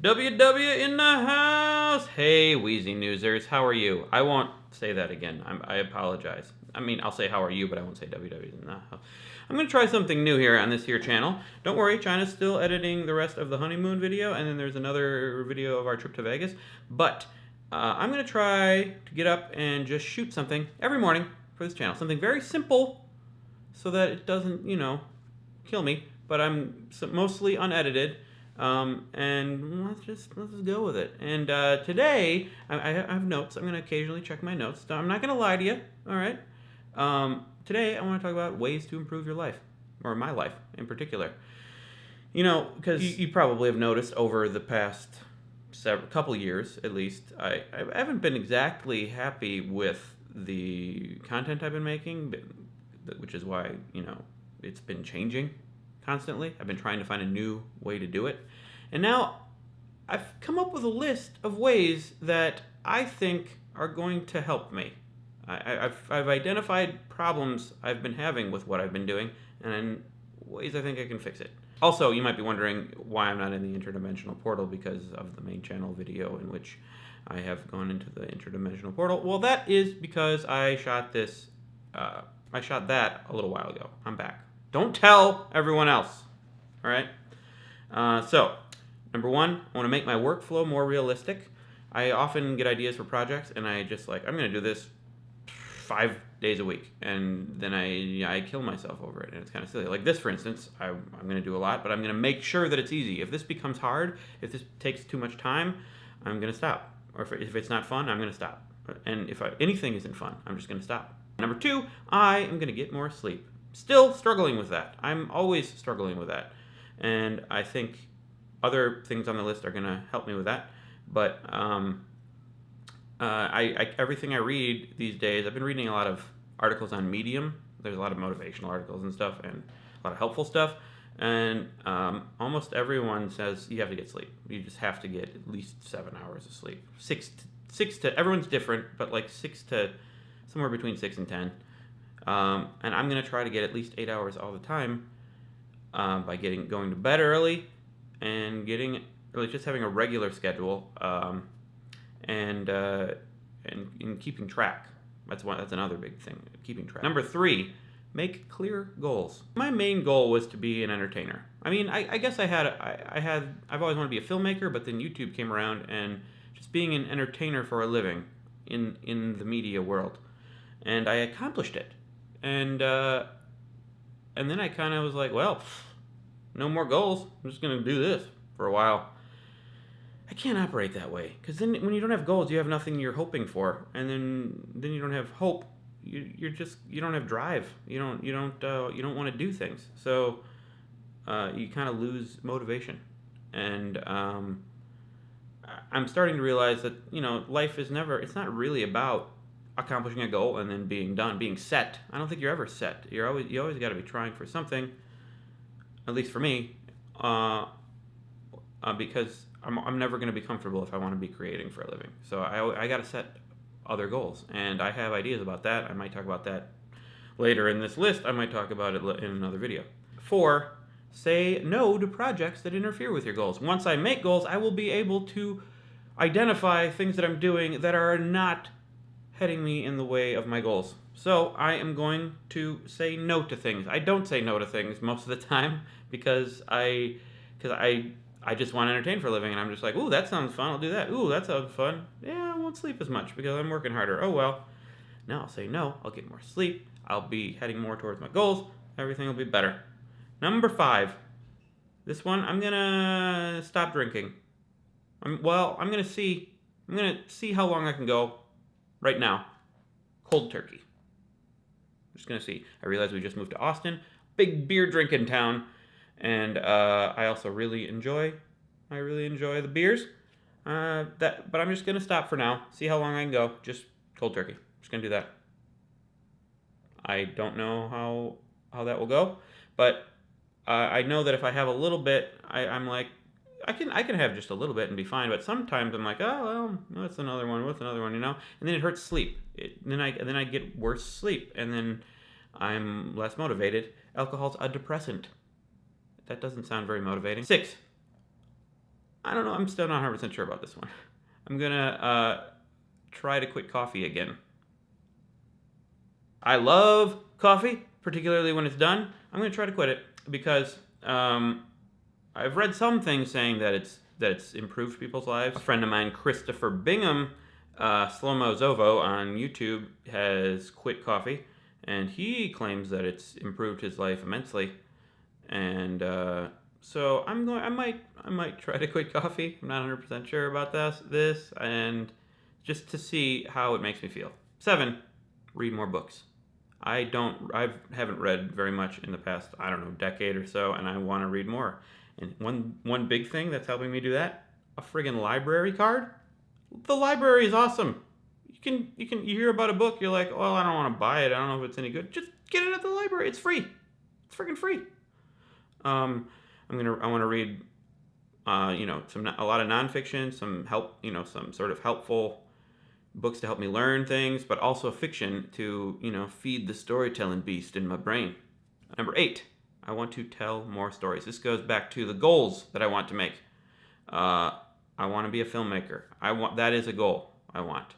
WW in the house! Hey, WheezyNewsers, how are you? I won't say that again. I apologize. I mean, I'll say how are you, but I won't say WW in the house. I'm going to try something new here on this here channel. Don't worry, China's still editing the rest of the honeymoon video, and then there's another video of our trip to Vegas. But I'm going to try to get up and just shoot something every morning for this channel. Something very simple so that it doesn't, kill me. But I'm mostly unedited. And let's just go with it. And today, I have notes. I'm going to occasionally check my notes. I'm not going to lie to you, all right? Today, I want to talk about ways to improve your life, or my life in particular. Because you probably have noticed over the past couple years, at least, I haven't been exactly happy with the content I've been making, which is why, it's been changing constantly. I've been trying to find a new way to do it. And now I've come up with a list of ways that I think are going to help me. I've identified problems I've been having with what I've been doing and ways I think I can fix it. Also, you might be wondering why I'm not in the interdimensional portal because of the main channel video in which I have gone into the interdimensional portal. Well, that is because I shot that a little while ago. I'm back. Don't tell everyone else, all right? So, number one, I want to make my workflow more realistic. I often get ideas for projects, and I just I'm going to do this 5 days a week, and then I kill myself over it, and it's kind of silly. Like this, for instance, I'm going to do a lot, but I'm going to make sure that it's easy. If this becomes hard, if this takes too much time, I'm going to stop. Or if it's not fun, I'm going to stop. And if anything isn't fun, I'm just going to stop. Number two, I am going to get more sleep. Still struggling with that. I'm always struggling with that. And I think other things on the list are going to help me with that. But everything I read these days, I've been reading a lot of articles on Medium. There's a lot of motivational articles and stuff, and a lot of helpful stuff. And almost everyone says you have to get sleep. You just have to get at least 7 hours of sleep. Six to everyone's different, but like somewhere between 6 and 10. And I'm going to try to get at least 8 hours all the time by going to bed early and just having a regular schedule and keeping track. That's another big thing, keeping track. Number three, make clear goals. My main goal was to be an entertainer. I mean, I guess I've always wanted to be a filmmaker, but then YouTube came around and just being an entertainer for a living in the media world. And I accomplished it. And then I kind of was like, well, no more goals. I'm just going to do this for a while. I can't operate that way, because then when you don't have goals, you have nothing you're hoping for, and then you don't have hope. You don't have drive. You don't want to do things. So you kind of lose motivation. And I'm starting to realize that life is it's not really about accomplishing a goal and then being done, being set. I don't think you're ever set. You always got to be trying for something. At least for me, because I'm never going to be comfortable if I want to be creating for a living. So I got to set other goals, and I have ideas about that. I might talk about that later in this list. I might talk about it in another video. 4, say no to projects that interfere with your goals. Once I make goals, I will be able to identify things that I'm doing that are not heading me in the way of my goals. So I am going to say no to things. I don't say no to things most of the time because I just want to entertain for a living, and I'm just like, ooh, that sounds fun, I'll do that. Ooh, that sounds fun. Yeah, I won't sleep as much because I'm working harder. Oh well. Now I'll say no, I'll get more sleep, I'll be heading more towards my goals, everything will be better. Number 5. This one, I'm gonna stop drinking. I'm gonna see how long I can go right now. Cold turkey. I'm just gonna see. I realize we just moved to Austin, big beer drinking town. And I also really enjoy the beers. But I'm just gonna stop for now. See how long I can go. Just cold turkey. Just gonna do that. I don't know how that will go, but I know that if I have a little bit, I'm like, I can have just a little bit and be fine. But sometimes I'm like, oh well, what's another one? And then it hurts sleep. Then I get worse sleep, and then I'm less motivated. Alcohol's a depressant. That doesn't sound very motivating. 6. I don't know. I'm still not 100% sure about this one. I'm gonna try to quit coffee again. I love coffee, particularly when it's done. I'm gonna try to quit it because I've read some things saying that it's improved people's lives. A friend of mine, Christopher Bingham, Slow-Mo Zovo on YouTube, has quit coffee, and he claims that it's improved his life immensely. And so I might try to quit coffee. I'm not 100% sure about this, and just to see how it makes me feel. 7, read more books. I haven't read very much in the past, I don't know, decade or so, and I want to read more. And one big thing that's helping me do that, a friggin' library card. The library is awesome. You hear about a book, you're like, well, I don't want to buy it. I don't know if it's any good. Just get it at the library. It's free. It's friggin' free. I want to read, a lot of nonfiction, some sort of helpful books to help me learn things, but also fiction to, feed the storytelling beast in my brain. Number 8, I want to tell more stories. This goes back to the goals that I want to make. I want to be a filmmaker. That is a goal I want.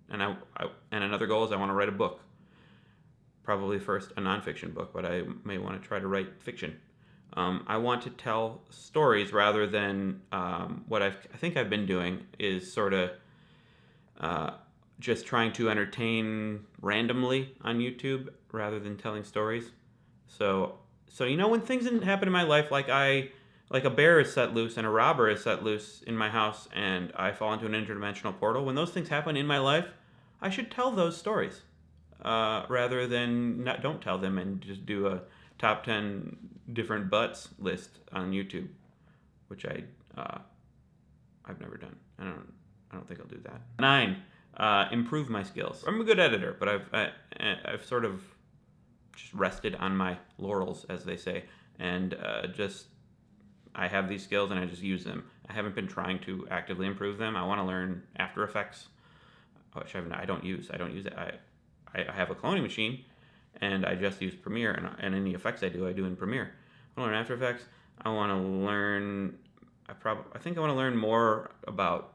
And and another goal is I want to write a book. Probably first a nonfiction book, but I may want to try to write fiction. I want to tell stories rather than what I think I've been doing is sort of just trying to entertain randomly on YouTube rather than telling stories. So when things happen in my life, like a bear is set loose and a robber is set loose in my house and I fall into an interdimensional portal, when those things happen in my life, I should tell those stories rather than don't tell them and just do a top 10 different butts list on YouTube, which I've never done. I don't think I'll do that. 9, improve my skills. I'm a good editor, but I've sort of just rested on my laurels, as they say, and I have these skills and I just use them. I haven't been trying to actively improve them. I want to learn After Effects, which I don't use. I don't use it. I have a cloning machine, and I just use Premiere, and any effects I do in Premiere. I want to learn After Effects. I want to learn. I think I want to learn more about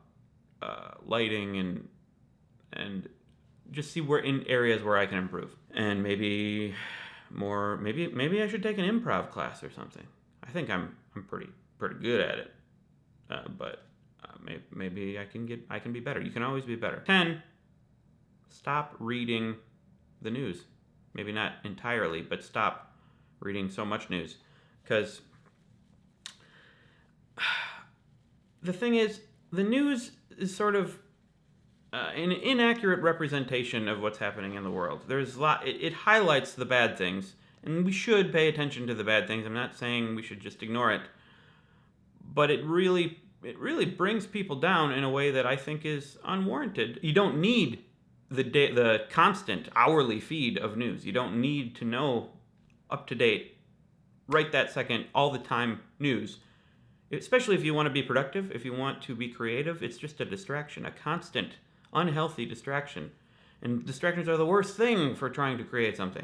lighting and just see where in areas where I can improve, and maybe more. Maybe I should take an improv class or something. I think I'm pretty good at it, but maybe I can be better. You can always be better. 10. Stop reading the news. Maybe not entirely, but stop reading so much news, because the thing is, the news is sort of an inaccurate representation of what's happening in the world. There's a lot. It highlights the bad things, and we should pay attention to the bad things. I'm not saying we should just ignore it, but it really brings people down in a way that I think is unwarranted. You don't need the constant hourly feed of news. You don't need to know up to date, right that second, all the time news. Especially if you want to be productive, if you want to be creative, it's just a distraction, a constant, unhealthy distraction. And distractions are the worst thing for trying to create something.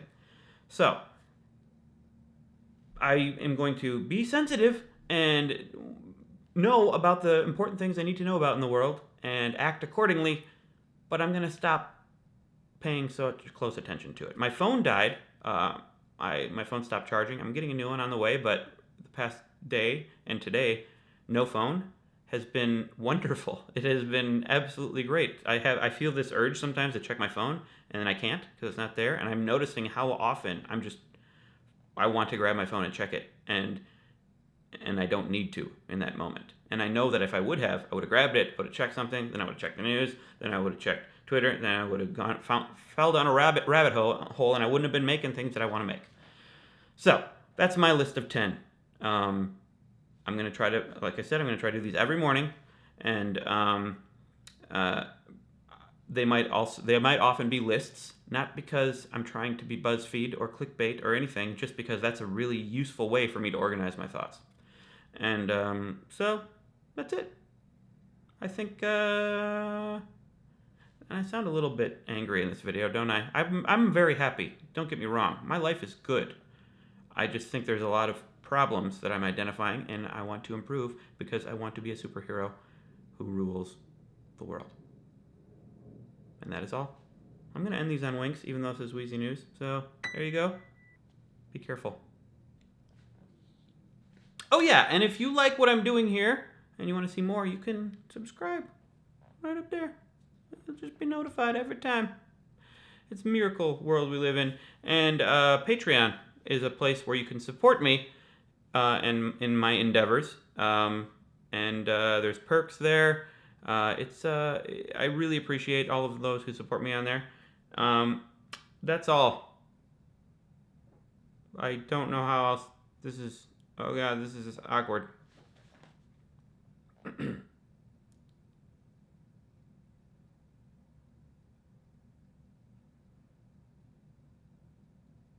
So, I am going to be sensitive and know about the important things I need to know about in the world and act accordingly, but I'm going to stop paying such close attention to it. My phone died. My phone stopped charging. I'm getting a new one on the way, but the past day and today, no phone has been wonderful. It has been absolutely great. I feel this urge sometimes to check my phone, and then I can't because it's not there, and I'm noticing how often I want to grab my phone and check it, and I don't need to in that moment. And I know that if I would have grabbed it, would have checked something, then I would have checked the news, then I would have checked Twitter, then I would have fell down a rabbit hole, and I wouldn't have been making things that I want to make. So that's my list of 10. I'm going to try to, like I said, I'm going to try to do these every morning, and they might often be lists, not because I'm trying to be BuzzFeed or clickbait or anything, just because that's a really useful way for me to organize my thoughts. And so that's it. I think I sound a little bit angry in this video, don't I? I'm very happy. Don't get me wrong. My life is good. I just think there's a lot of problems that I'm identifying and I want to improve because I want to be a superhero who rules the world. And that is all. I'm going to end these on winks, even though this is Wheezy News. So there you go. Be careful. Oh yeah, and if you like what I'm doing here and you want to see more, you can subscribe right up there. You'll just be notified every time. It's a miracle world we live in. And Patreon is a place where you can support me in my endeavors. And there's perks there. I really appreciate all of those who support me on there. That's all. I don't know how else. Oh god, this is awkward.